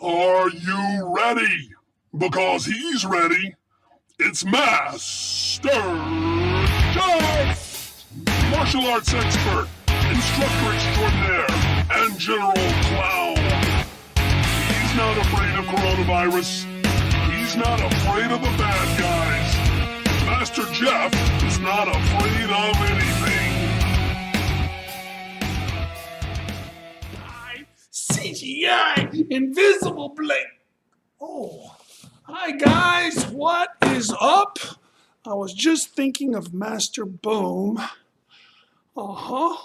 Are you ready? Because he's ready. It's Master Jeff, martial arts expert, instructor extraordinaire, and general clown. He's not afraid of coronavirus. He's not afraid of the bad guys. Master Jeff is not afraid of anything. CGI invisible blank. Oh, hi guys, what is up? I was just thinking of Master Boom. All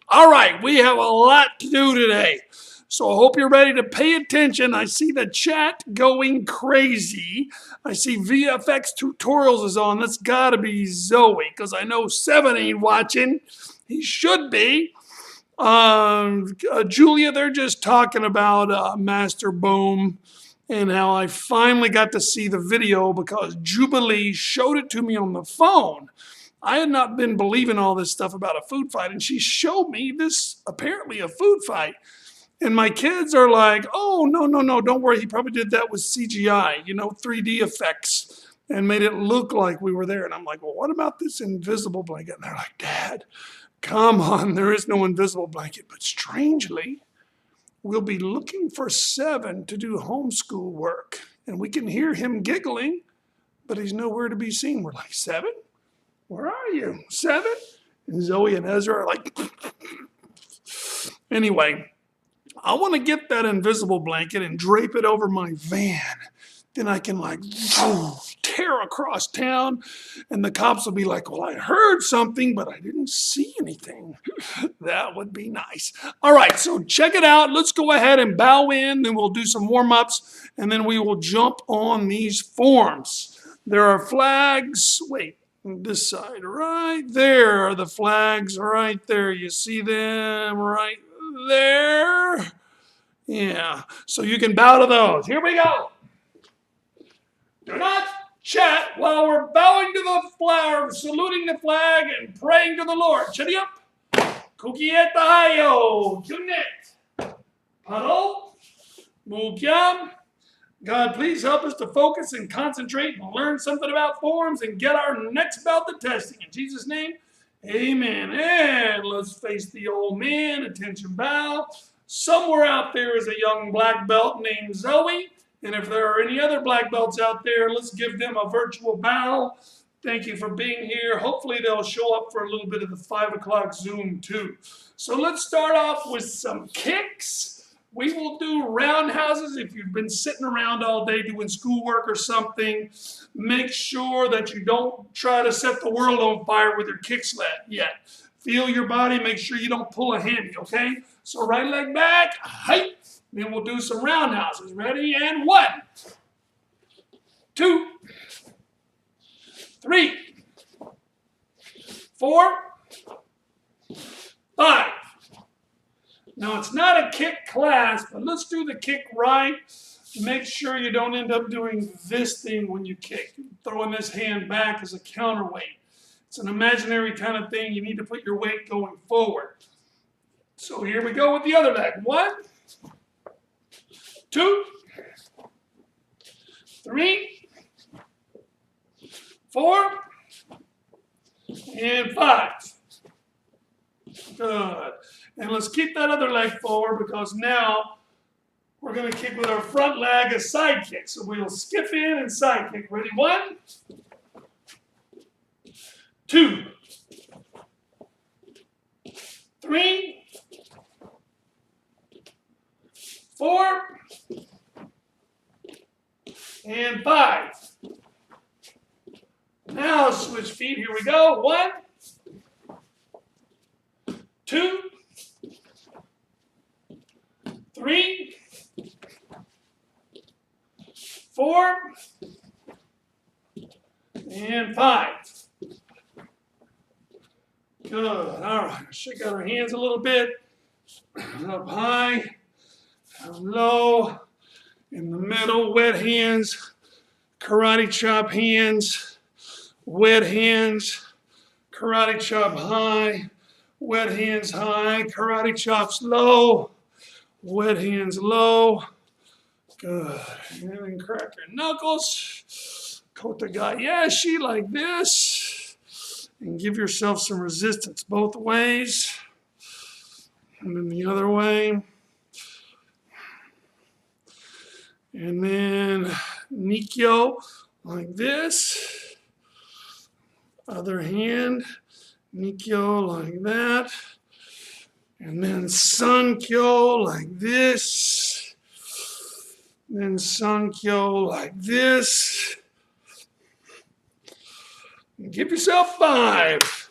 right, we have a lot to do today. So I hope you're ready to pay attention. I see the chat going crazy. I see VFX Tutorials is on. That's gotta be Zoe, because I know 7 ain't watching. He should be. Julia, they're just talking about Master Boom and how I finally got to see the video because Jubilee showed it to me on the phone. I had not been believing all this stuff about a food fight, and she showed me this, apparently a food fight. And my kids are like, oh, no, don't worry. He probably did that with CGI, 3D effects, and made it look like we were there. And I'm like, well, what about this invisible blanket? And they're like, Dad, come on, there is no invisible blanket. But strangely, we'll be looking for 7 to do homeschool work. And we can hear him giggling, but he's nowhere to be seen. We're like, 7? Where are you? 7? And Zoe and Ezra are like, anyway, I want to get that invisible blanket and drape it over my van. Then I can tear across town, and the cops will be like, well, I heard something, but I didn't see anything. That would be nice. All right, so check it out. Let's go ahead and bow in, then we'll do some warm-ups, and then we will jump on these forms. There are flags. Wait, this side right there are the flags right there. You see them right there? Yeah, so you can bow to those. Here we go. Do not chat while we're bowing to the flag, saluting the flag, and praying to the Lord. Chitty up. Kukieta hayo. Kunet. Paro. Mukyam. God, please help us to focus and concentrate and learn something about forms and get our next bout to testing. In Jesus' name, amen. And let's face the old man. Attention, bow. Somewhere out there is a young black belt named Zoe. And if there are any other black belts out there, let's give them a virtual bow. Thank you for being here. Hopefully they'll show up for a little bit of the 5 o'clock Zoom too. So let's start off with some kicks. We will do roundhouses. If you've been sitting around all day doing schoolwork or something, make sure that you don't try to set the world on fire with your kick sled yet. Feel your body. Make sure you don't pull a hammy, okay? So right leg back, height. Then we'll do some roundhouses. Ready? And 1, 2, 3, 4, 5. Now, it's not a kick class, but let's do the kick right. Make sure you don't end up doing this thing when you kick. Throwing this hand back as a counterweight. It's an imaginary kind of thing. You need to put your weight going forward. So here we go with the other leg. 1, 2, 3, 4, and 5. Good. And let's keep that other leg forward because now we're going to kick with our front leg a side kick. So we'll skip in and side kick. Ready? 1, 2, 3, 4, and 5. Now switch feet. Here we go. 1, 2, 3, 4, and 5. Good. All right. Shake out our hands a little bit. Up high, down low, in the middle, wet hands, karate chop hands, wet hands, karate chop high, wet hands high, karate chops low, wet hands low, Good. And then crack your knuckles. Kotegaeshi like this. And give yourself some resistance both ways. And then the other way. And then Nikyo like this. Other hand. Nikyo like that. And then Sunkyo like this. Then Sunkyo like this. And give yourself 5.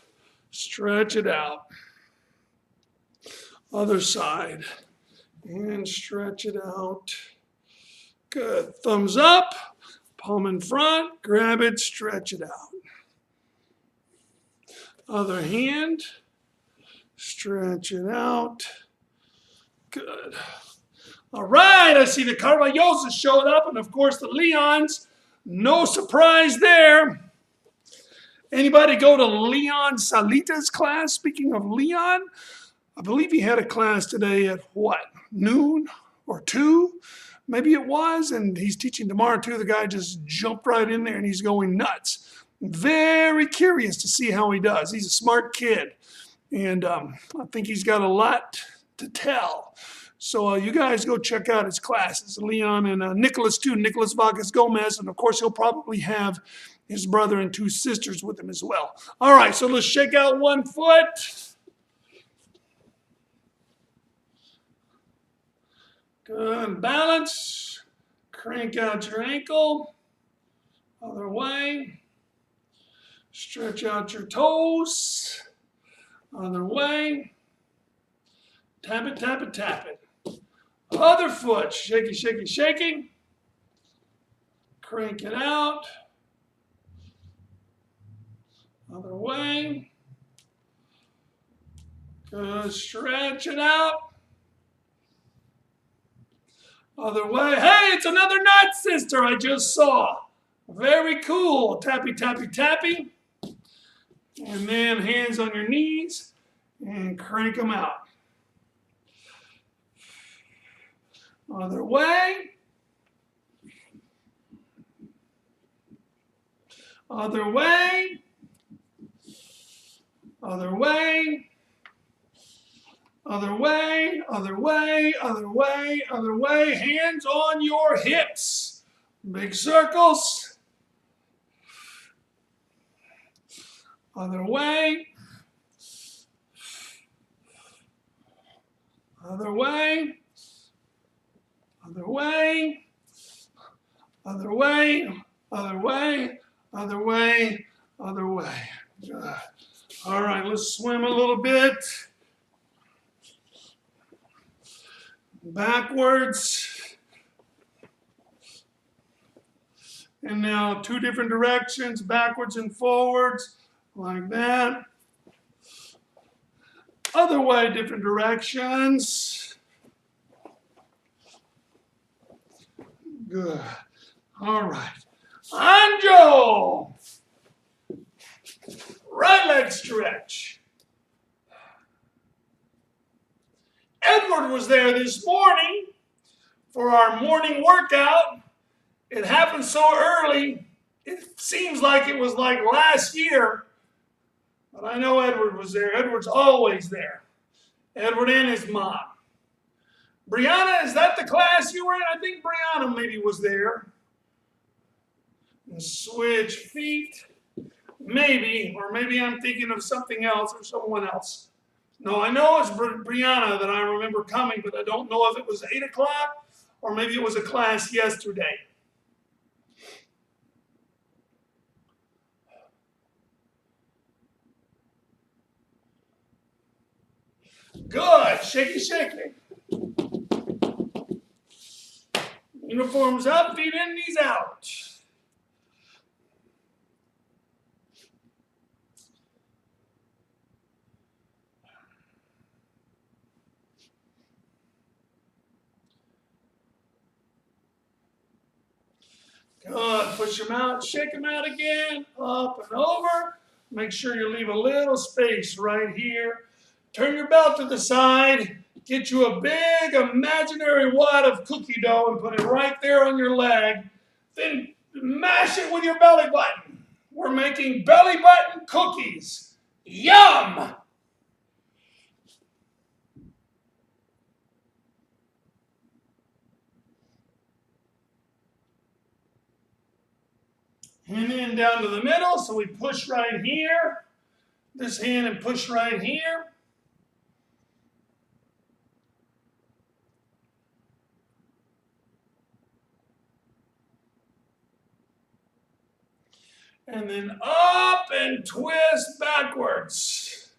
Stretch it out. Other side. And stretch it out. Good. Thumbs up. Palm in front. Grab it. Stretch it out. Other hand. Stretch it out. Good. All right, I see the Carvalhoses showed up, and of course the Leons. No surprise there. Anybody go to Leon Salita's class? Speaking of Leon, I believe he had a class today at what, noon or 2? Maybe it was, and he's teaching tomorrow too. The guy just jumped right in there, and he's going nuts. Very curious to see how he does. He's a smart kid. And I think he's got a lot to tell. So you guys go check out his classes. Leon and Nicholas too, Nicholas Vargas Gomez. And of course, he'll probably have his brother and 2 sisters with him as well. All right, so let's shake out one foot. Good, balance. Crank out your ankle. Other way. Stretch out your toes. Other way. Tap it, tap it, tap it. Other foot. Shaky, shaky, shaking. Crank it out. Other way. Good. Stretch it out. Other way. Hey, it's another nut sister I just saw. Very cool. Tappy, tappy, tappy. And then hands on your knees and crank them out. Other way. Other way. Other way. Other way. Other way. Other way. Other way. Hands on your hips. Big circles. Other way. Other way. Other way. Other way. Other way. Other way. Other way. All right, let's swim a little bit. Backwards. And now 2 different directions, backwards and forwards. Like that. Other way, different directions. Good. All right. Anjo. Right leg stretch. Edward was there this morning for our morning workout. It happened so early, it seems like it was like last year. But I know Edward was there. Edward's always there. Edward and his mom. Brianna, is that the class you were in? I think Brianna maybe was there. And switch feet. Maybe, or maybe I'm thinking of something else or someone else. No, I know it's Brianna that I remember coming, but I don't know if it was 8 o'clock or maybe it was a class yesterday. Good. Shaky, shaky. Uniforms up, feet in, knees out. Good. Push them out, shake them out again, up and over. Make sure you leave a little space right here. Turn your belt to the side Get you a big imaginary wad of cookie dough and put it right there on your leg. Then mash it with your belly button. We're making belly button cookies. Yum! And then down to the middle, so we push right here. This hand and push right here. And then up and twist backwards.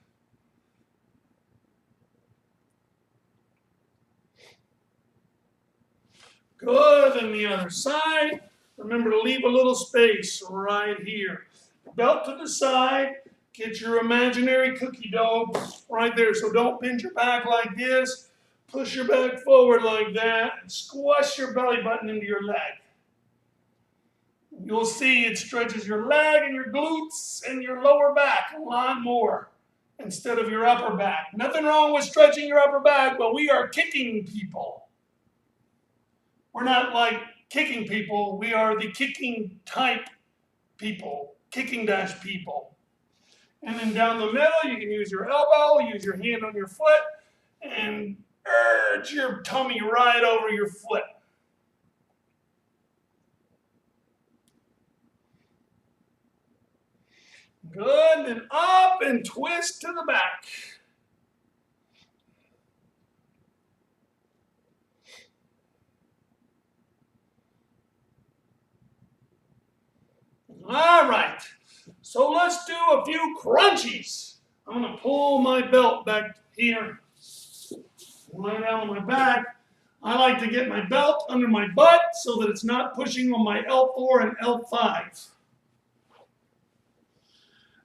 Good, and the other side. Remember to leave a little space right here. Belt to the side. Get your imaginary cookie dough right there. So don't bend your back like this. Push your back forward like that. And squash your belly button into your leg. You'll see it stretches your leg and your glutes and your lower back a lot more instead of your upper back. Nothing wrong with stretching your upper back, but we are kicking people. We're not like kicking people. We are the kicking type people, kicking dash people. And then down the middle, you can use your elbow, use your hand on your foot, and urge your tummy right over your foot. Good, and up and twist to the back. All right, so let's do a few crunchies. I'm going to pull my belt back here, lay down on my back. I like to get my belt under my butt so that it's not pushing on my L4 and L5.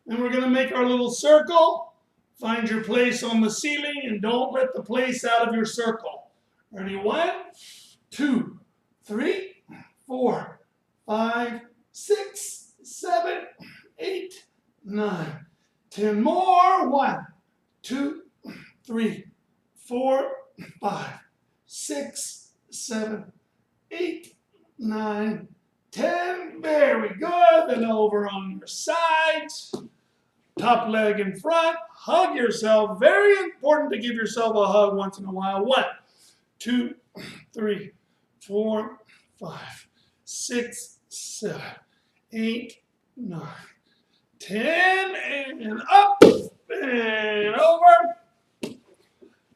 Then we're going to make our little circle. Find your place on the ceiling and don't let the place out of your circle. Ready? 1, 2, 3, 4, 5, 6, 7, 8, 9, 10 more. 1, 2, 3, 4, 5, 6, 7, 8, 9, 10. Very good. Then over on your sides. Top leg in front. Hug yourself. Very important to give yourself a hug once in a while. 1, 2, 3, 4, 5, 6, 7, 8, 9, 10. And up and over.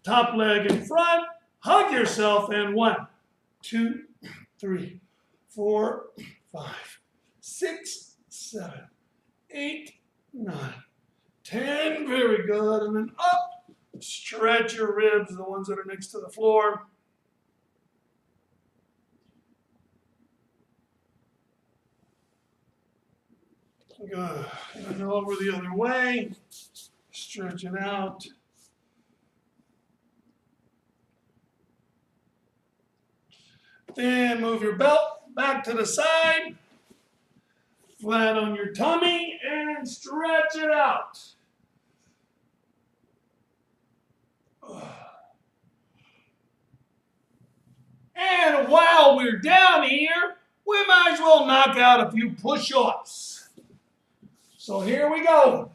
Top leg in front. Hug yourself. And 1, 2, 3, 4, 5, 6, 7, 8, 9, 10. Very good. And then up. Stretch your ribs, the ones that are next to the floor. Good. And over the other way. Stretch it out. Then move your belt back to the side. Flat on your tummy and stretch it out. And while we're down here, we might as well knock out a few push-ups. So here we go.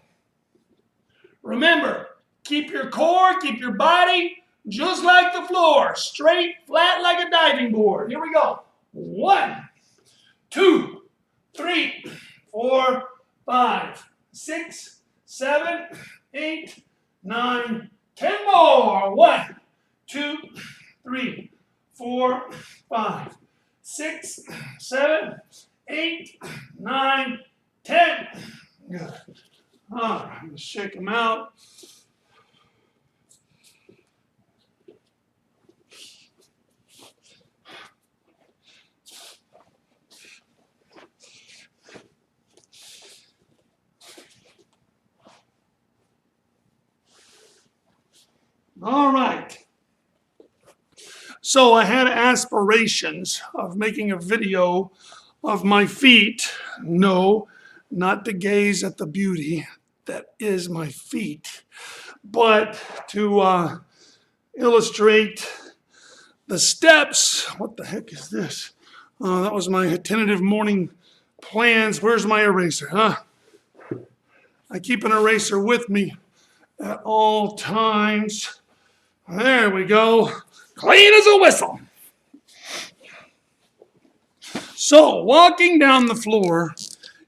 Remember, keep your core, keep your body just like the floor, straight, flat like a diving board. Here we go. 1, 2, 3, 4, 5, 6, 7, 8, 9, 10 more. 1, 2, 3, 4, 5, 6, 7, 8, 9, 10. Good. All right, I'm going to shake them out. All right. So I had aspirations of making a video of my feet. No, not to gaze at the beauty that is my feet, but to illustrate the steps. What the heck is this? That was my tentative morning plans. Where's my eraser, huh? I keep an eraser with me at all times. There we go. Clean as a whistle. So, walking down the floor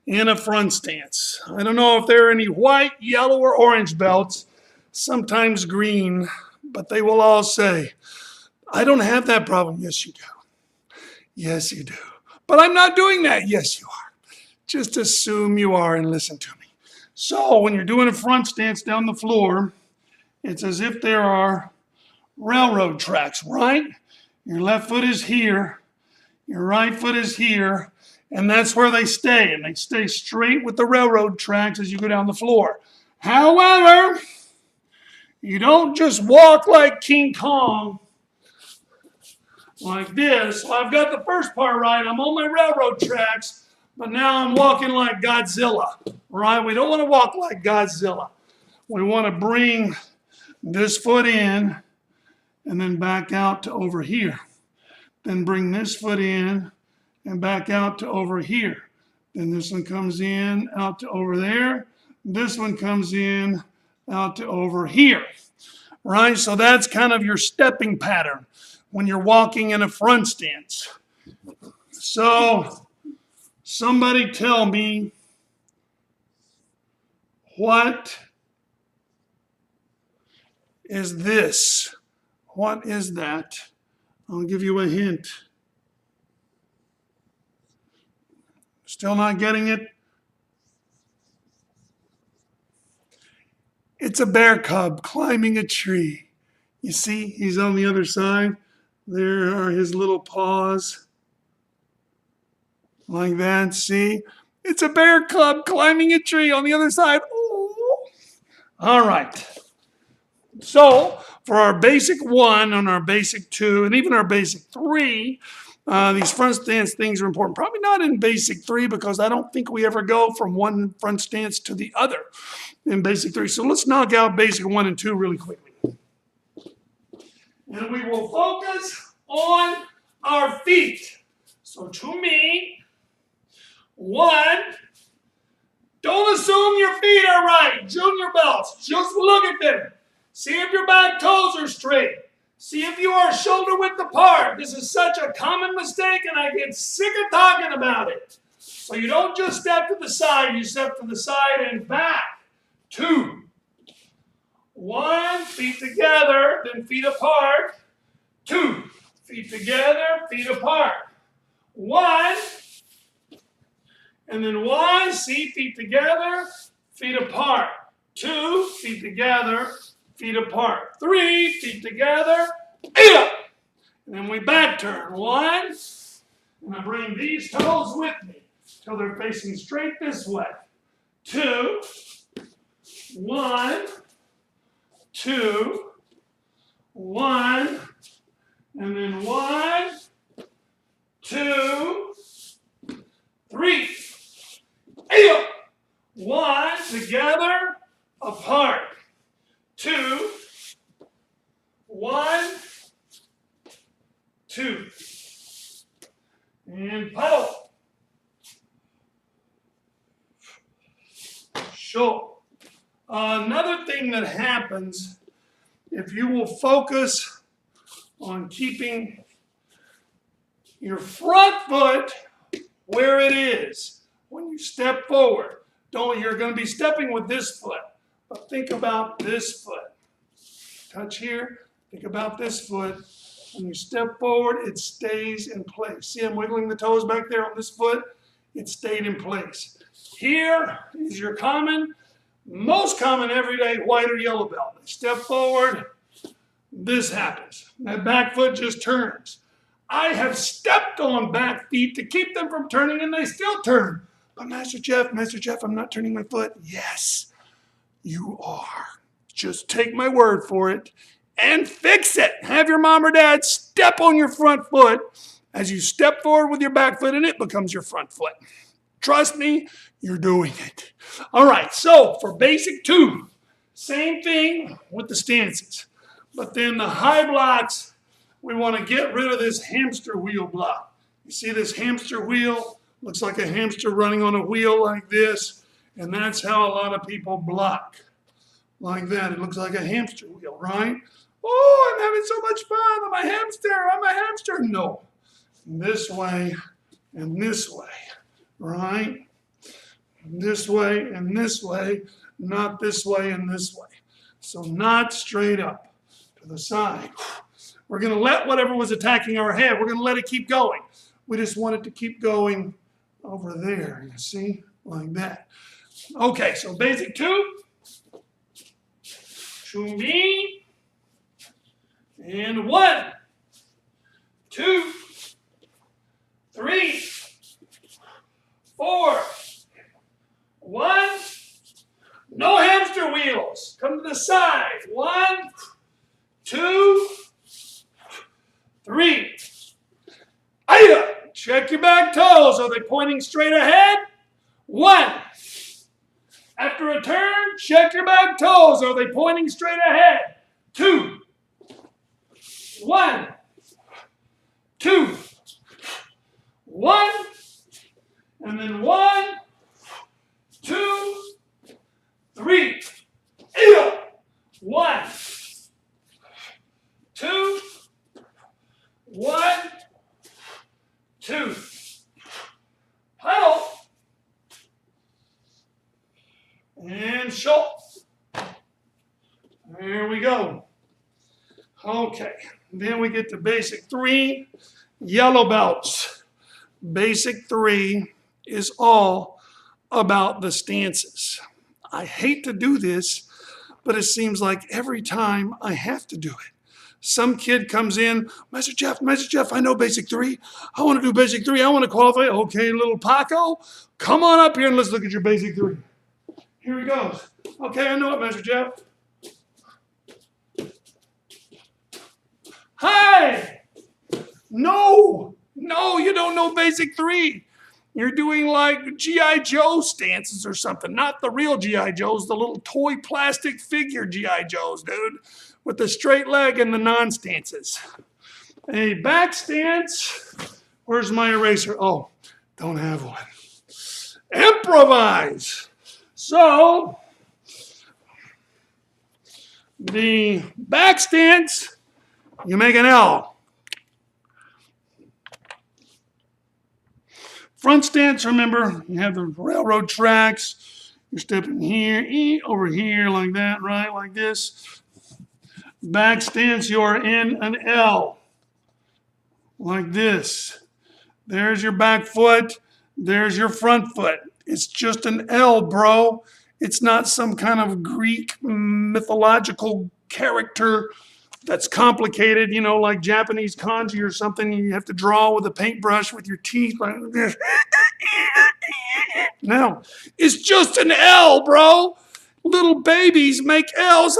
in a front stance. I don't know if there are any white, yellow, or orange belts, sometimes green, but they will all say, I don't have that problem. Yes, you do. Yes, you do. But I'm not doing that. Yes, you are. Just assume you are and listen to me. So, when you're doing a front stance down the floor, it's as if there are railroad tracks, right? Your left foot is here, your right foot is here, and that's where they stay. And they stay straight with the railroad tracks as you go down the floor. However, you don't just walk like King Kong, like this. Well, I've got the first part right. I'm on my railroad tracks, but now I'm walking like Godzilla, right? We don't want to walk like Godzilla. We want to bring this foot in and then back out to over here. Then bring this foot in and back out to over here. Then this one comes in, out to over there. This one comes in, out to over here. Right? So that's kind of your stepping pattern when you're walking in a front stance. So somebody tell me, what is this? What is that? I'll give you a hint. Still not getting it? It's a bear cub climbing a tree. You see, he's on the other side. There are his little paws. Like that, see? It's a bear cub climbing a tree on the other side. Ooh. All right. So, for our basic 1 and our basic 2 and even our basic 3, these front stance things are important. Probably not in basic 3 because I don't think we ever go from one front stance to the other in basic 3. So let's knock out basic 1 and 2 really quickly. And we will focus on our feet. So to me, 1, don't assume your feet are right. Junior belts, just look at them. See if your back toes are straight. See if you are shoulder width apart. This is such a common mistake and I get sick of talking about it. So you don't just step to the side, you step to the side and back. 2. 1, feet together, then feet apart. 2, feet together, feet apart. 1, and then 1, see, feet together, feet apart. 2, feet together, feet apart. 3, feet together, and then we back turn. 1, and I bring these toes with me till they're facing straight this way. 2, 1, 2, 1, and then 1, 2, 3, 1, together, apart. 2, 1, 2, and pedal. Sure. Another thing that happens, if you will focus on keeping your front foot where it is when you step forward. You're going to be stepping with this foot, but think about this foot. Touch here, think about this foot. When you step forward, it stays in place. See, I'm wiggling the toes back there on this foot. It stayed in place. Here is your most common everyday white or yellow belt. Step forward, this happens. That back foot just turns. I have stepped on back feet to keep them from turning and they still turn. But Master Jeff, I'm not turning my foot. Yes, you are. Just take my word for it and fix it. Have your mom or dad step on your front foot as you step forward with your back foot and it becomes your front foot. Trust me, you're doing it. All right, so for basic 2, same thing with the stances. But then the high blocks, we want to get rid of this hamster wheel block. You see this hamster wheel? Looks like a hamster running on a wheel like this. And that's how a lot of people block. Like that. It looks like a hamster wheel, right? Oh, I'm having so much fun. I'm a hamster. I'm a hamster. No. This way and this way, right? This way and this way, not this way and this way. So not straight up to the side. We're going to let whatever was attacking our head, we're going to let it keep going. We just want it to keep going over there, you see, like that. Okay, so basic 2. 2B. And 1, 2, 3, 4. 1. No hamster wheels. Come to the side. 1, 2, 3. Aya! Check your back toes. Are they pointing straight ahead? 1. After a turn, check your back toes. Are they pointing straight ahead? 2. 1, 2, 1, and then 1, 2, 3. 1, 2, 1, 2. Pedal. And show. There we go. Okay. Then we get to basic 3, yellow belts. Basic 3 is all about the stances. I hate to do this, but it seems like every time I have to do it. Some kid comes in, Master Jeff, I know basic 3. I want to do basic 3. I want to qualify. Okay, little Paco, come on up here and let's look at your basic 3. Here he goes. Okay, I know it, Master Jeff. Hi! No, you don't know basic 3. You're doing like G.I. Joe stances or something. Not the real G.I. Joes, the little toy plastic figure G.I. Joes, dude. With the straight leg and the non-stances. A back stance. Where's my eraser? Oh, don't have one. Improvise. So, the back stance, you make an L. Front stance, remember, you have the railroad tracks. You're stepping here, over here, like that, right? Like this. Back stance, you're in an L. Like this. There's your back foot. There's your front foot. It's just an L, bro. It's not some kind of Greek mythological character that's complicated, you know, like Japanese kanji or something. You have to draw with a paintbrush with your teeth like this. No, it's just an L, bro. Little babies make L's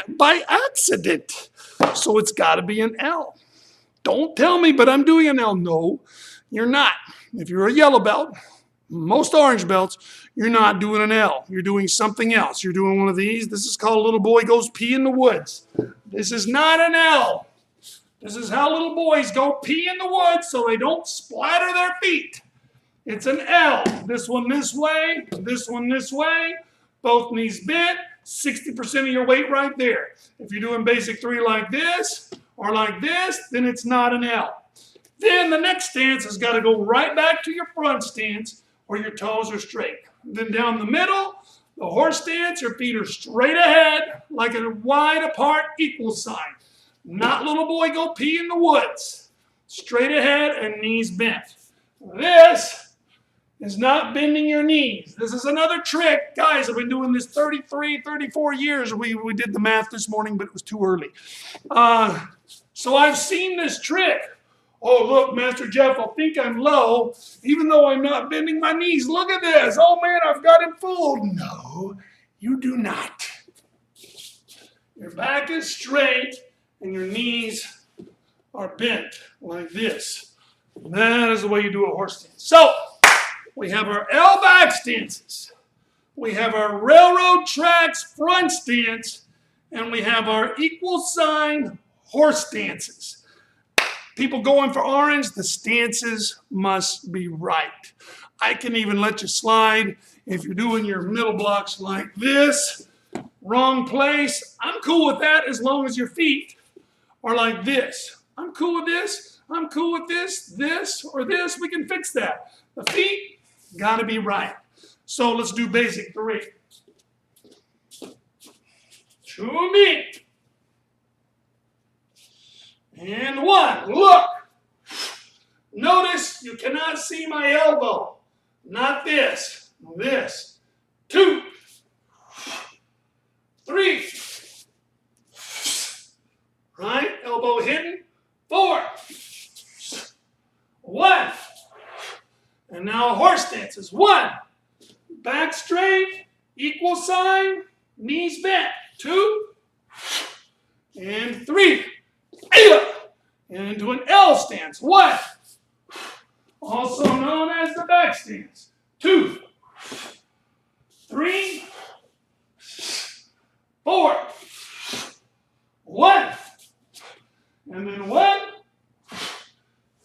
by accident. So it's got to be an L. Don't tell me, but I'm doing an L. No, you're not. If you're a yellow belt, most orange belts, you're not doing an L. You're doing something else. You're doing one of these. This is called Little Boy Goes Pee in the Woods. This is not an L. This is how little boys go pee in the woods so they don't splatter their feet. It's an L. This one this way, this one this way, both knees bent, 60% of your weight right there. If you're doing basic 3 like this or like this, then it's not an L. Then the next stance has got to go right back to your front stance where your toes are straight. Then down the middle, the horse stance, your feet are straight ahead like a wide apart equal sign. Not little boy go pee in the woods. Straight ahead and knees bent. This is not bending your knees. This is another trick. Guys, I've been doing this 33, 34 years. We did the math this morning, but it was too early. So I've seen this trick. Oh, look, Master Jeff, I think I'm low, even though I'm not bending my knees. Look at this. Oh, man, I've got him fooled. No, you do not. Your back is straight and your knees are bent like this. That is the way you do a horse stance. So, we have our L back stances. We have our railroad tracks front stance. And we have our equal sign horse stances. People going for orange, the stances must be right. I can even let you slide if you're doing your middle blocks like this. Wrong place. I'm cool with that as long as your feet are like this. I'm cool with this. I'm cool with this, or this. We can fix that. The feet got to be right. So let's do basic 3. 2 me. And 1. Look. Notice you cannot see my elbow. Not this. This. 2. 3. Right? Elbow hidden. 4. 1. And now a horse stance is 1. Back straight. Equal sign. Knees bent. 2. And 3. And into an L stance. 1. Also known as the back stance. 2. 3. 4. 1. And then 1,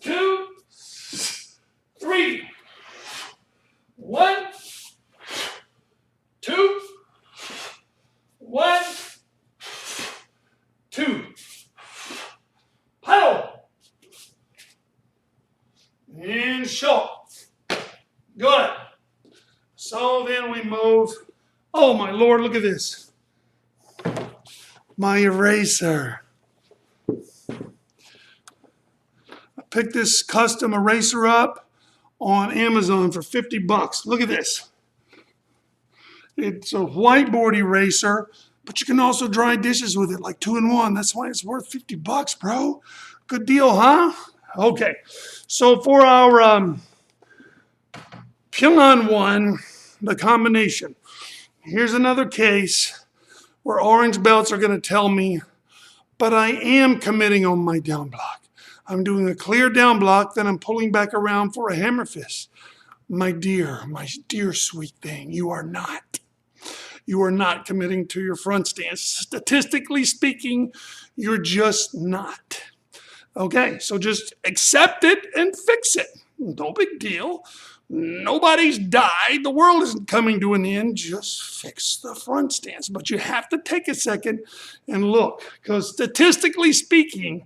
2, 3. 1, 2, 1, 2. Pedal. And show. Good. So then we move. Oh my Lord, look at this. My eraser. I picked this custom eraser up on Amazon for $50. Look at this. It's a whiteboard eraser, but you can also dry dishes with it, like 2-in-1. That's why it's worth $50, bro. Good deal, huh? Okay. So for our Pyongan one, the combination. Here's another case where orange belts are going to tell me, but I am committing on my down block. I'm doing a clear down block, then I'm pulling back around for a hammer fist. My dear sweet thing, you are not. You are not committing to your front stance. Statistically speaking, you're just not. Okay, so just accept it and fix it. No big deal. Nobody's died. The world isn't coming to an end. Just fix the front stance. But you have to take a second and look, because statistically speaking,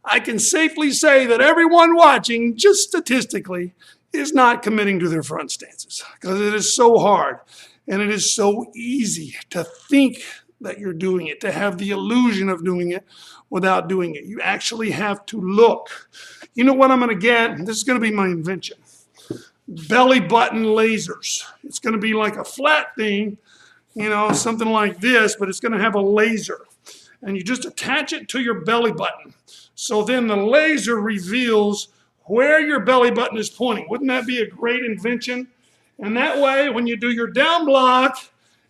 I can safely say that everyone watching, just statistically, is not committing to their front stances, because it is so hard and it is so easy to think that you're doing it, to have the illusion of doing it without doing it. You actually have to look. You know what I'm going to get? This is going to be my invention. Belly button lasers. It's going to be like a flat thing, you know, something like this, but it's going to have a laser. And you just attach it to your belly button. So then the laser reveals where your belly button is pointing. Wouldn't that be a great invention? And that way, when you do your down block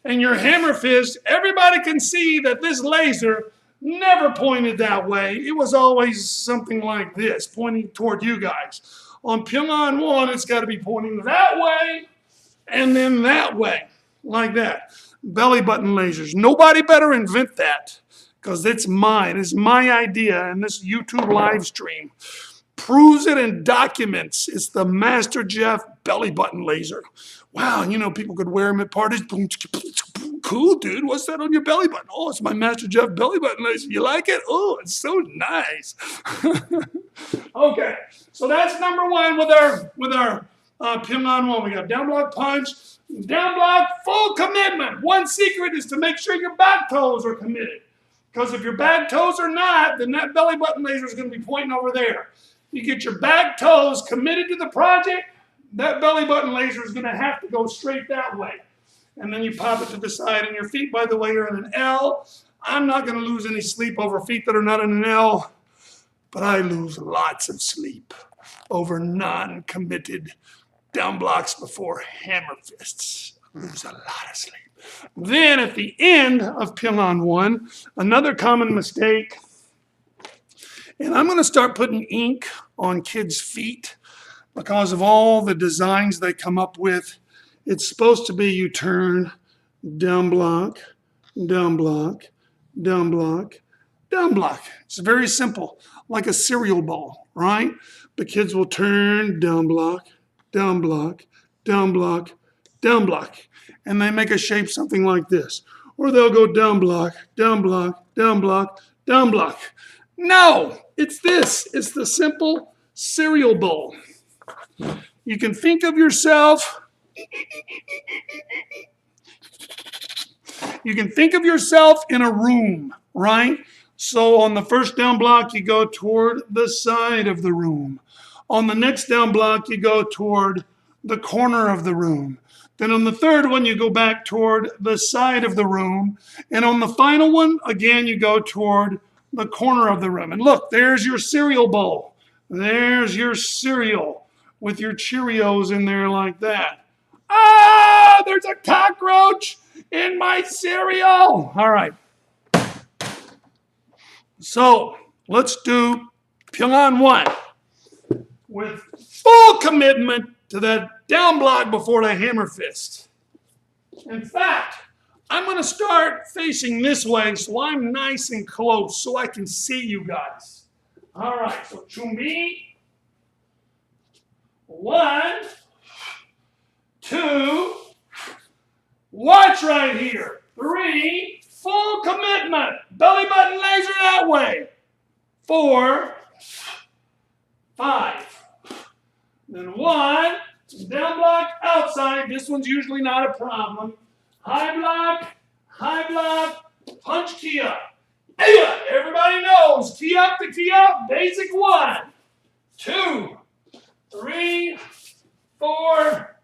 and your hammer fist, everybody can see that this laser never pointed that way. It was always something like this, pointing toward you guys. On Pyongan 1, it's got to be pointing that way and then that way, like that. Belly button lasers. Nobody better invent that, because it's mine. It's my idea, and this YouTube live stream proves it and documents. It's the Master Jeff belly button laser. Wow, you know, people could wear them at parties. Cool, dude. What's that on your belly button? Oh, it's my Master Jeff belly button laser. You like it? Oh, it's so nice. Okay, so that's number 1 with our Pyongan 1. We got down block punch, down block full commitment. One secret is to make sure your back toes are committed, because if your back toes are not, then that belly button laser is going to be pointing over there. You get your back toes committed to the project, that belly button laser is going to have to go straight that way. And then you pop it to the side, and your feet, by the way, are in an L. I'm not going to lose any sleep over feet that are not in an L, but I lose lots of sleep over non-committed down blocks before hammer fists. I lose a lot of sleep. Then at the end of Pyongan 1, another common mistake, and I'm going to start putting ink on kids' feet because of all the designs they come up with. It's supposed to be you turn, down block, down block, down block, down block. It's very simple, like a cereal bowl, right? The kids will turn down block, down block, down block, down block, and they make a shape something like this. Or they'll go down block, down block, down block, down block. No, it's this. It's the simple cereal bowl. You can think of yourself, in a room, right? So on the first down block, you go toward the side of the room. On the next down block, you go toward the corner of the room. Then on the third one, you go back toward the side of the room. And on the final one, again, you go toward the corner of the room. And look, there's your cereal bowl. There's your cereal with your Cheerios in there like that. Ah, there's a cockroach in my cereal. All right. So let's do Pyongan 1 with full commitment to that down block before the hammer fist. In fact, I'm going to start facing this way so I'm nice and close so I can see you guys. All right, so 준비. 1, 2, watch right here. 3, full commitment. Belly button laser that way. 4, 5. Then 1, down block outside. This one's usually not a problem. High block, punch key up. Hey, everybody knows, key up to key up, basic 1, 2, 3, 4,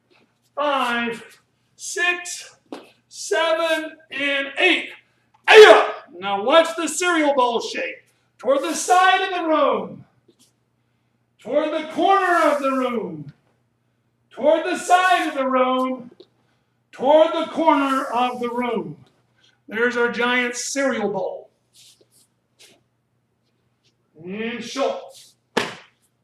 5, 6, 7, and 8. Hey, now watch the cereal bowl shape. Toward the side of the room. Toward the corner of the room. Toward the side of the room. Toward the corner of the room. There's our giant cereal bowl. And short.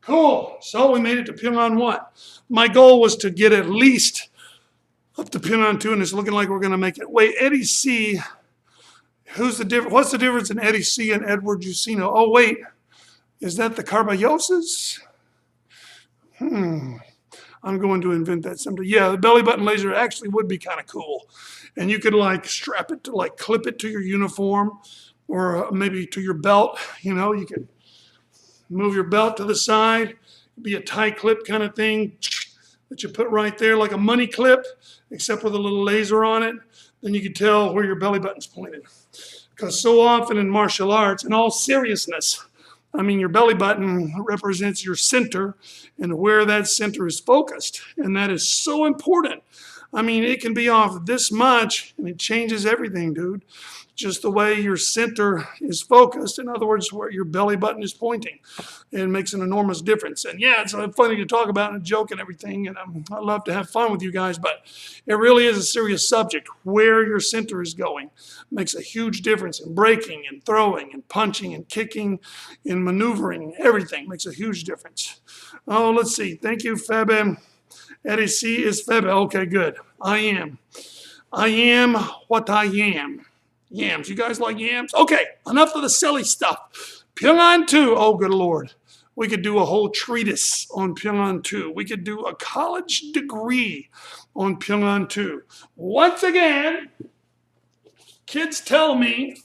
Cool. So we made it to Pyongan 1. My goal was to get at least up to Pyongan 2, and it's looking like we're going to make it. Wait, Eddie C. What's the difference in Eddie C. and Edward Jusino? Oh, wait. Is that the Carballoses? I'm going to invent that someday. Yeah, the belly button laser actually would be kind of cool. And you could like strap it to like clip it to your uniform or maybe to your belt. You know, you could move your belt to the side, be a tie clip kind of thing that you put right there like a money clip, except with a little laser on it. Then you could tell where your belly button's pointed. Because so often in martial arts, in all seriousness, I mean, your belly button represents your center and where that center is focused. And that is so important. I mean, it can be off this much and it changes everything, dude. Just the way your center is focused. In other words, where your belly button is pointing. It makes an enormous difference. And yeah, it's funny to talk about and a joke and everything. And I love to have fun with you guys, but it really is a serious subject. Where your center is going makes a huge difference in breaking and throwing and punching and kicking and maneuvering. Everything makes a huge difference. Oh, let's see. Thank you, Febe. Eddie C is Febe. Okay, good. I am what I am. Yams. You guys like yams? Okay, enough of the silly stuff. Pyongan 2. Oh, good Lord. We could do a whole treatise on Pyongan 2. We could do a college degree on Pyongan 2. Once again, kids tell me,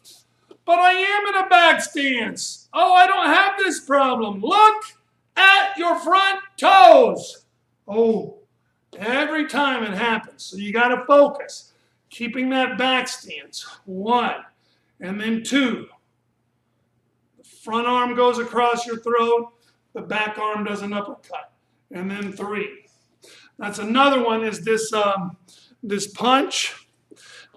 but I am in a back stance. Oh, I don't have this problem. Look at your front toes. Oh, every time it happens. So you got to focus. Keeping that back stance. 1, and then 2. The front arm goes across your throat. The back arm does an uppercut. And then 3. That's another one is this, this punch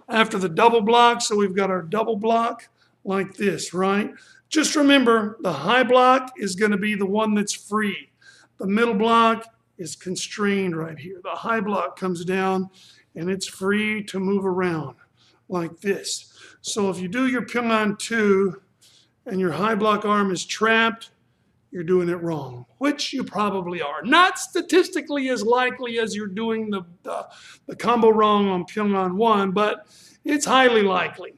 after the double block. So we've got our double block like this, right? Just remember, the high block is going to be the one that's free. The middle block is constrained right here. The high block comes down and it's free to move around like this. So if you do your Pyongan 2 and your high block arm is trapped, you're doing it wrong, which you probably are. Not statistically as likely as you're doing the combo wrong on Pyongan 1, but it's highly likely.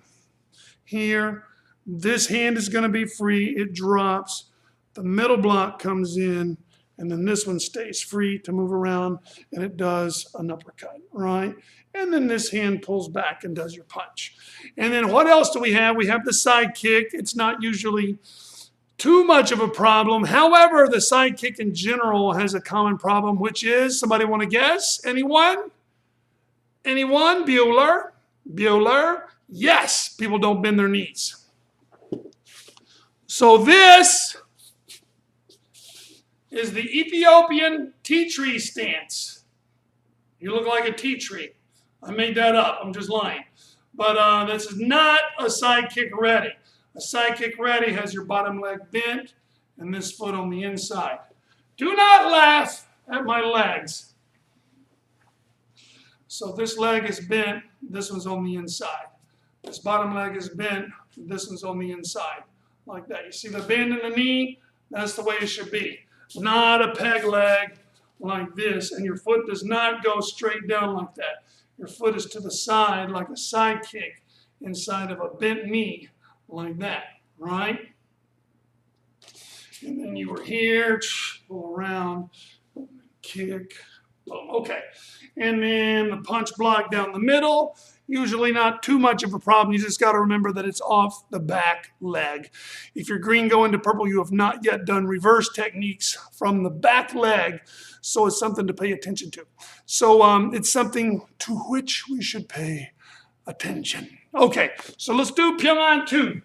Here, This hand is going to be free. It drops. The middle block comes in, and then this one stays free to move around, and it does an uppercut, right? And then this hand pulls back and does your punch. And then what else do we have? We have the side kick. It's not usually too much of a problem. However, the side kick in general has a common problem, which is, somebody want to guess? Anyone? Anyone? Bueller? Bueller? Yes, people don't bend their knees. So this is the Ethiopian tea tree stance. You look like a tea tree. I made that up. I'm just lying. But this is not a side kick ready. A side kick ready has your bottom leg bent and this foot on the inside. Do not laugh at my legs. So this leg is bent. This one's on the inside. This bottom leg is bent. This one's on the inside. Like that. You see the bend in the knee? That's the way it should be. Not a peg leg like this, and your foot does not go straight down like that. Your foot is to the side like a side kick inside of a bent knee like that, right? And then you were here, pull around, kick, boom, okay. And then the punch block down the middle. Usually not too much of a problem. You just got to remember that it's off the back leg. If you're green going to purple, you have not yet done reverse techniques from the back leg. So it's something to pay attention to. So it's something to which we should pay attention. Okay, so let's do Pyongan 2.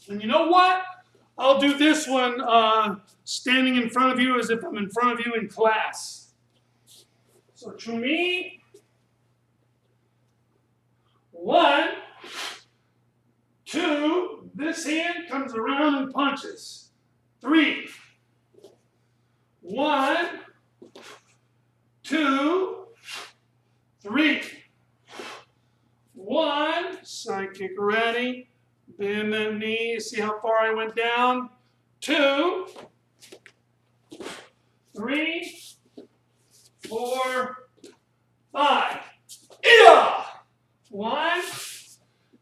And you know what? I'll do this one standing in front of you as if I'm in front of you in class. So to me, 1, 2, this hand comes around and punches. 3, 1, 2, 3, 1, side kick ready, bend the knee, see how far I went down, 2, 3, 4, 5, yeah! 1,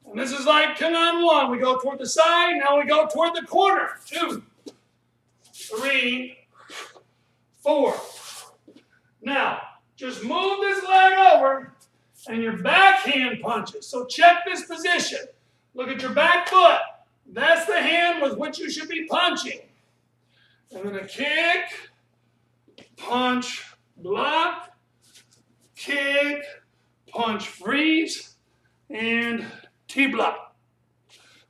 and this is like Pyongan 1. We go toward the side, now we go toward the corner. 2, 3, 4. Now, just move this leg over and your backhand punches. So check this position. Look at your back foot. That's the hand with which you should be punching. And then a kick, punch, block, kick, punch, freeze, and T-block.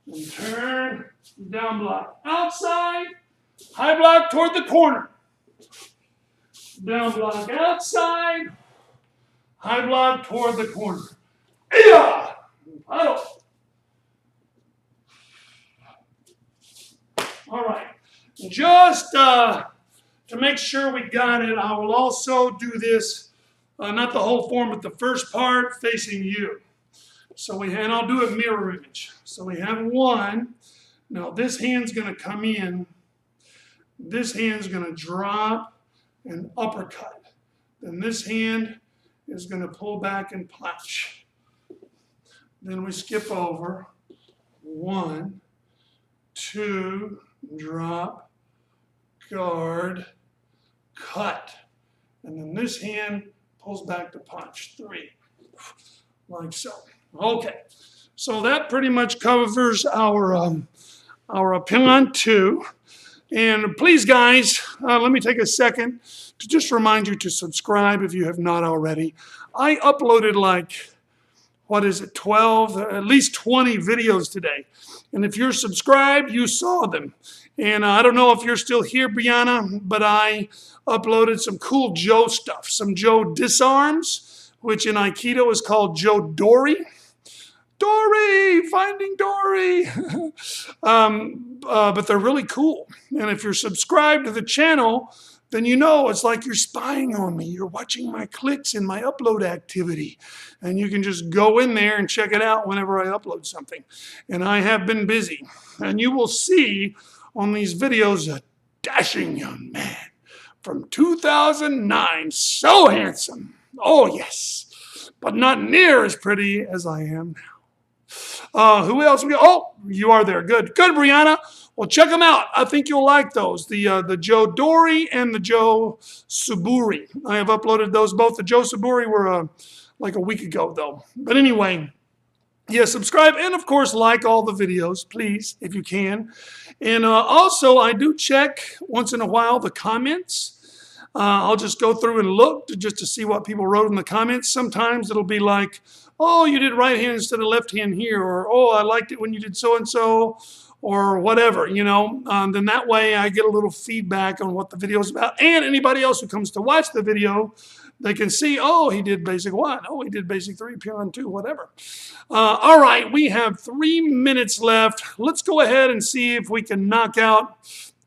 And turn, down block outside, high block toward the corner. Down block outside, high block toward the corner. Yeah! Paddle. All right. Just to make sure we got it, I will also do this, not the whole form, but the first part facing you. So and I'll do a mirror image. So we have 1. Now this hand's going to come in. This hand's going to drop and uppercut. Then this hand is going to pull back and punch. Then we skip over. 1, 2, drop, guard, cut. And then this hand pulls back to punch. 3, like so. Okay, so that pretty much covers our Pyongan 2. And please, guys, let me take a second to just remind you to subscribe if you have not already. I uploaded like, 12, at least 20 videos today. And if you're subscribed, you saw them. And I don't know if you're still here, Brianna, but I uploaded some cool Joe stuff. Some Joe disarms, which in Aikido is called Joe Dory. Dory! Finding Dory! But they're really cool. And if you're subscribed to the channel, then you know it's like you're spying on me. You're watching my clicks in my upload activity. And you can just go in there and check it out whenever I upload something. And I have been busy. And you will see on these videos a dashing young man from 2009. So handsome. Oh, yes. But not near as pretty as I am now. Who else? Oh, you are there. Good. Good, Brianna. Well, check them out. I think you'll like those. The Joe Dory and the Joe Suburi. I have uploaded those both. The Joe Suburi were like a week ago, though. But anyway, yeah, subscribe and, of course, like all the videos, please, if you can. And also, I do check once in a while the comments. I'll just go through and look just to see what people wrote in the comments. Sometimes it'll be like, oh, you did right hand instead of left hand here, or oh, I liked it when you did so-and-so, or whatever, you know. Then that way I get a little feedback on what the video is about. And anybody else who comes to watch the video, they can see, oh, he did basic 1, oh, he did basic 3, Pion 2, whatever. All right, we have 3 minutes left. Let's go ahead and see if we can knock out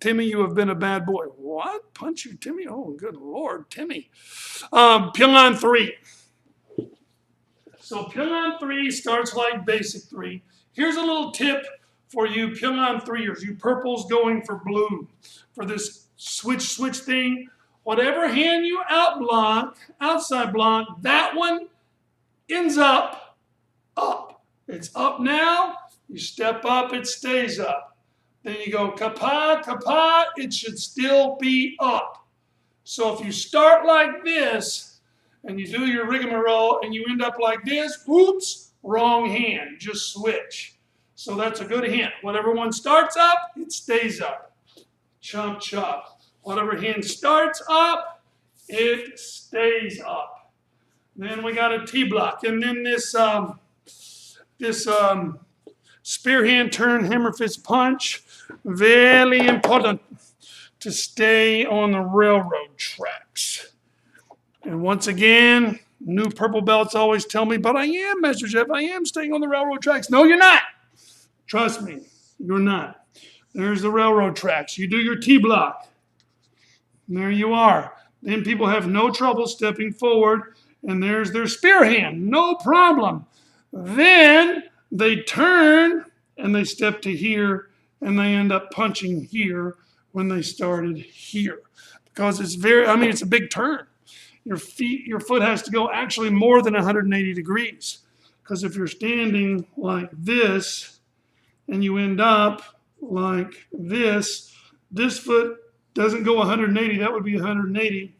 Timmy. You have been a bad boy. What? Punch you, Timmy? Oh, good Lord, Timmy. Pyongan 3. So Pyongan 3 starts like basic 3. Here's a little tip for you Pyongan 3ers, you purples going for blue. For this switch thing, whatever hand you outside block, that one ends up. It's up now, you step up, it stays up. Then you go kapa, it should still be up. So if you start like this, and you do your rigmarole, and you end up like this, oops, wrong hand, just switch. So that's a good hint. Whatever one starts up, it stays up. Chomp, chomp. Whatever hand starts up, it stays up. Then we got a T-block, and then this spear hand turn, hammer fist punch, very important to stay on the railroad tracks. And once again, new purple belts always tell me, but I am, Master Jeff, I am staying on the railroad tracks. No, you're not. Trust me, you're not. There's the railroad tracks. You do your T-block. There you are. Then people have no trouble stepping forward, and there's their spear hand. No problem. Then they turn, and they step to here, and they end up punching here when they started here. Because it's it's a big turn. Your foot has to go actually more than 180 degrees. Because if you're standing like this and you end up like this foot doesn't go 180, that would be 180.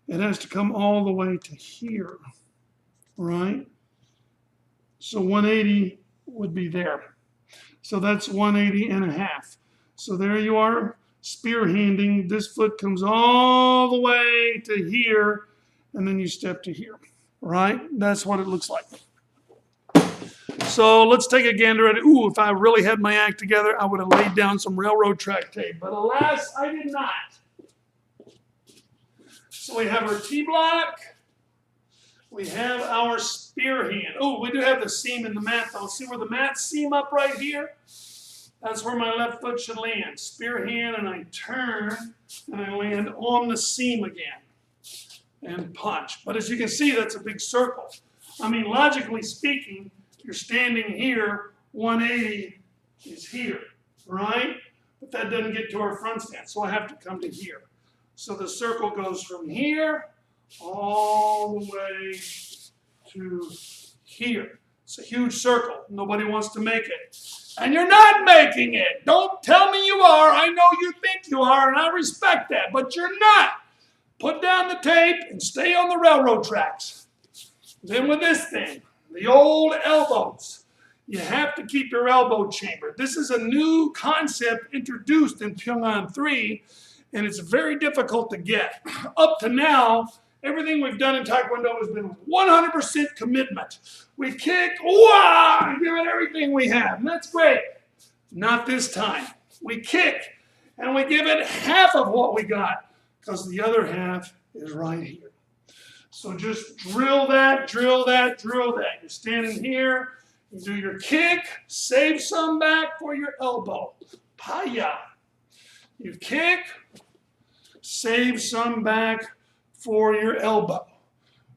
It has to come all the way to here, right? So 180 would be there. So that's 180 and a half. So there you are, spear handing. This foot comes all the way to here, and then you step to here, right? That's what it looks like. So let's take a gander at it. Ooh, if I really had my act together, I would have laid down some railroad track tape. But alas, I did not. So we have our T-block. We have our spear hand. Oh, we do have the seam in the mat, though. See where the mat seam up right here? That's where my left foot should land. Spear hand, and I turn, and I land on the seam again. And punch. But as you can see, that's a big circle. I mean, logically speaking, you're standing here, 180 is here, right? But that doesn't get to our front stance, so I have to come to here. So the circle goes from here all the way to here. It's a huge circle. Nobody wants to make it. And you're not making it. Don't tell me you are. I know you think you are, and I respect that, but you're not. Put down the tape and stay on the railroad tracks. Then with this thing, the old elbows. You have to keep your elbow chambered. This is a new concept introduced in Pyongan 3, and it's very difficult to get. Up to now, everything we've done in Taekwondo has been 100% commitment. We kick, and give it everything we have, and that's great. Not this time. We kick, and we give it half of what we got, because the other half is right here. So just drill that, drill that, drill that. You're standing here, you do your kick, save some back for your elbow. Paya. You kick, save some back for your elbow,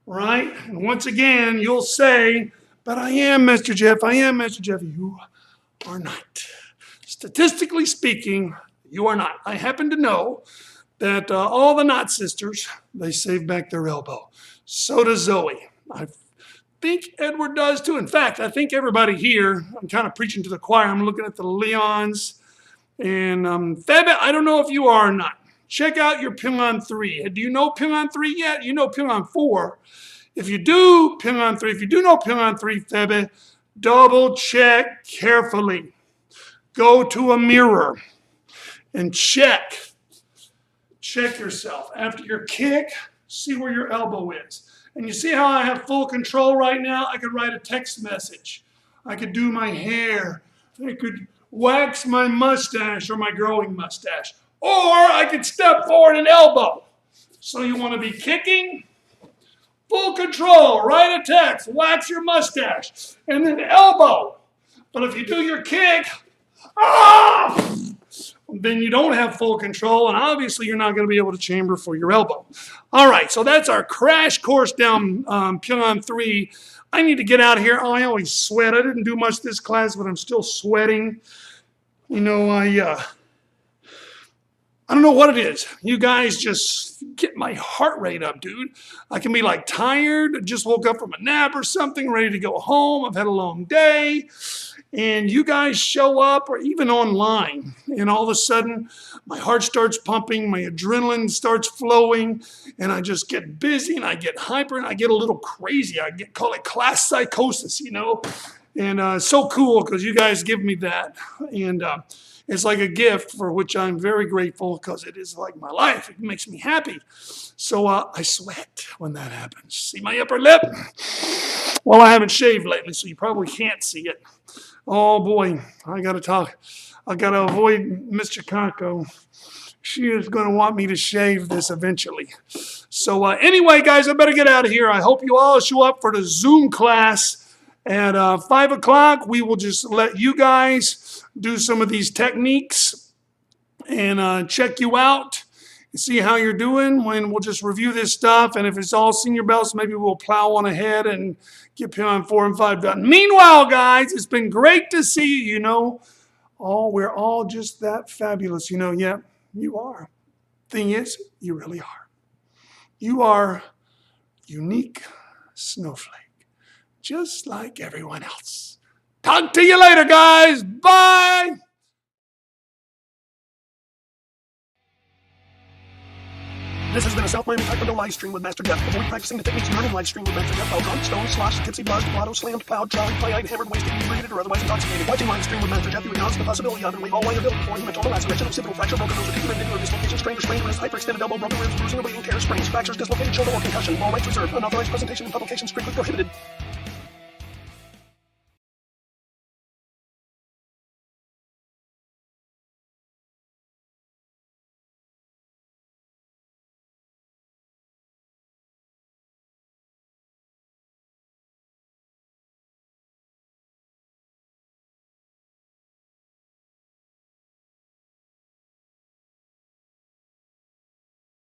right? And once again, you'll say, but I am Mr. Jeff, I am Mr. Jeff. You are not. Statistically speaking, you are not. I happen to know that all the Knot sisters, they save back their elbow. So does Zoe. think Edward does too. In fact, I think everybody here, I'm kind of preaching to the choir. I'm looking at the Leons. And Febe, I don't know if you are or not. Check out your ping on 3. Do you know ping on 3 yet? You know ping on 4. If you do ping on 3, if you do know ping on 3, Febe, double check carefully. Go to a mirror and check. Check yourself. After your kick, see where your elbow is. And you see how I have full control right now? I could write a text message. I could do my hair. I could wax my mustache or my growing mustache. Or I could step forward and elbow. So you want to be kicking? Full control. Write a text. Wax your mustache. And then elbow. But if you do your kick, then you don't have full control, and obviously you're not going to be able to chamber for your elbow. All right, so that's our crash course down Pyongan 3. I need to get out of here. Oh, I always sweat. I didn't do much this class, but I'm still sweating. You know, I don't know what it is. You guys just get my heart rate up, dude. I can be like tired, just woke up from a nap or something, ready to go home. I've had a long day. And you guys show up, or even online, and all of a sudden my heart starts pumping, my adrenaline starts flowing, and I just get busy and I get hyper and I get a little crazy. Call it class psychosis, you know. And so cool because you guys give me that. And it's like a gift for which I'm very grateful because it is like my life. It makes me happy. So I sweat when that happens. See my upper lip? Well, I haven't shaved lately, so you probably can't see it. Oh boy, I gotta talk. I gotta avoid Mr. Kako. She is gonna want me to shave this eventually. So anyway, guys, I better get out of here. I hope you all show up for the Zoom class at 5 o'clock. We will just let you guys do some of these techniques and check you out and see how you're doing. When we'll just review this stuff, and if it's all senior belts, maybe we'll plow on ahead and get Pyongan 4 and 5 done. Meanwhile, guys, it's been great to see you. You know, we're all just that fabulous. You know, yeah, you are. Thing is, you really are. You are unique snowflake, just like everyone else. Talk to you later, guys. Bye. This has been a South Miami Taekwondo live stream with Master Jeff. Avoid practicing the techniques learned in live stream with Master Jeff while drunk, stoned, sloshed, tipsy, buzzed, blotto, slammed, plowed, jolly, play-eyed, hammered, wasted, inebriated, or otherwise intoxicated. Watching live stream with Master Jeff, you acknowledge the possibility of and waive all liability for hematoma, laceration, occipital fracture, broken nose, articular injury, dislocation, sprained wrist, hyperextended elbow, broken ribs, bruising, or bleeding, tears, sprains, fractures, dislocated shoulder, or concussion. All rights reserved. Unauthorized presentation and publication strictly prohibited.